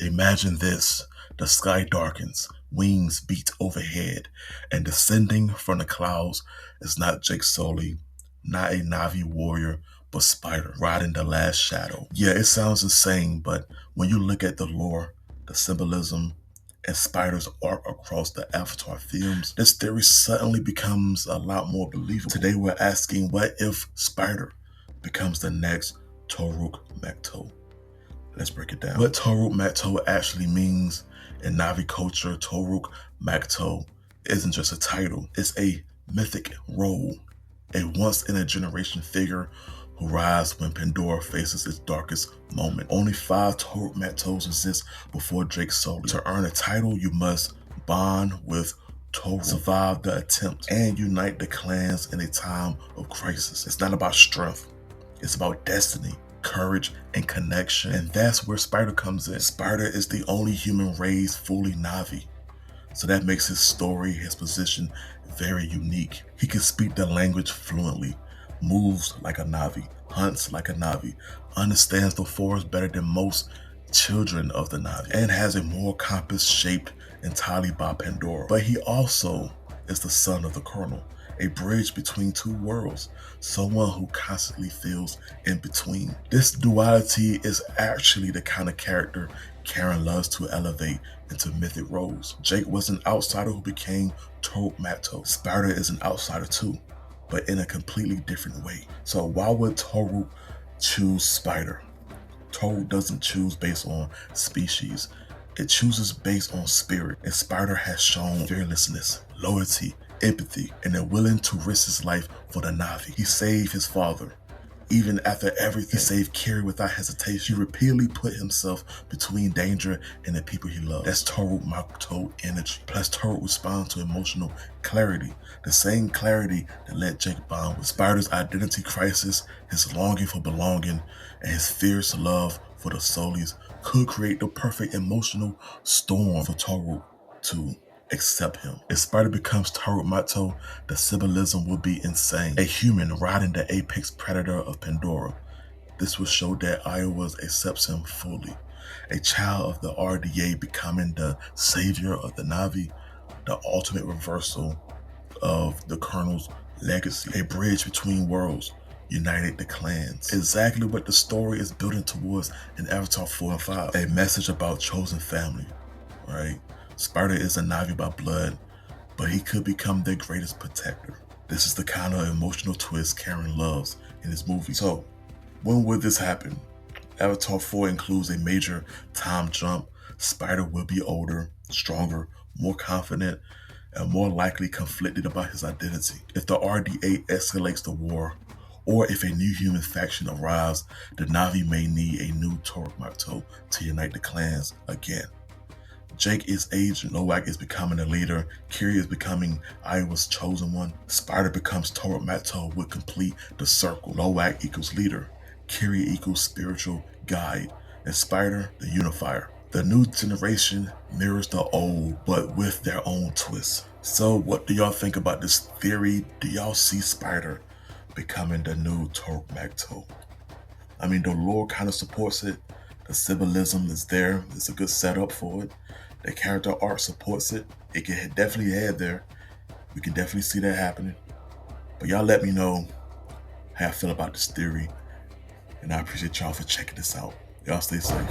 Imagine this. The sky darkens, wings beat overhead, and descending from the clouds is not Jake Sully, not a Navi warrior, but Spider, riding the last shadow. Yeah, it sounds insane, but when you look at the lore, the symbolism, and Spider's arc across the Avatar films, this theory suddenly becomes a lot more believable. Today we're asking, what if Spider becomes the next Toruk Makto? Let's break it down. What Toruk Makto actually means in Navi culture, Toruk Makto isn't just a title, it's a mythic role, a once-in-a-generation figure who rises when Pandora faces its darkest moment. Only 5 Toruk Maktos exist before Drake Sully. To earn a title, you must bond with Toruk, survive the attempt, and unite the clans in a time of crisis. It's not about strength, it's about destiny, courage, and connection. And that's where Spider comes in. Spider is the only human raised fully Navi. So that makes his story, his position, very unique. He can speak the language fluently, moves like a Navi, hunts like a Navi, understands the forest better than most children of the Navi, and has a moral compass shaped entirely by Pandora. But he also is the son of the Colonel, a bridge between two worlds, someone who constantly feels in between. This duality is actually the kind of character Karen loves to elevate into mythic roles. Jake was an outsider who became Toruk Makto. Spider is an outsider too, but in a completely different way. So why would Toruk choose Spider? Toruk doesn't choose based on species. It chooses based on spirit. And Spider has shown fearlessness, loyalty, empathy, and a willing to risk his life for the Navi. He saved his father. Even after everything, he saved Carrie without hesitation. He repeatedly put himself between danger and the people he loved. That's Toruk Makto energy. Plus, Toruk responds to emotional clarity, the same clarity that let Jake bond with Spider's identity crisis, his longing for belonging, and his fierce love for the Sullys could create the perfect emotional storm for Toruk to accept him. If Spider becomes Toruk Makto, the symbolism will be insane. A human riding the apex predator of Pandora. This will show that Eywa accepts him fully. A child of the RDA becoming the savior of the Navi, the ultimate reversal of the Colonel's legacy. A bridge between worlds, united the clans. Exactly what the story is building towards in Avatar 4 and 5. A message about chosen family, right? Spider is a Navi by blood, but he could become their greatest protector. This is the kind of emotional twist Karen loves in this movie. So, when would this happen? Avatar 4 includes a major time jump. Spider will be older, stronger, more confident, and more likely conflicted about his identity. If the RDA escalates the war, or if a new human faction arrives, the Navi may need a new Toruk Makto to unite the clans again. Jake is aging, Nowak is becoming a leader, Kiri is becoming Eywa's chosen one, Spider becomes Toruk Makto would complete the circle. Nowak equals leader, Kiri equals spiritual guide, and Spider the unifier. The new generation mirrors the old, but with their own twists. So what do y'all think about this theory? Do y'all see Spider becoming the new Toruk Makto? I mean, the lore kind of supports it. The symbolism is there. It's a good setup for it. The character art supports it. It can definitely head there. We can definitely see that happening. But y'all let me know how I feel about this theory. And I appreciate y'all for checking this out. Y'all stay safe.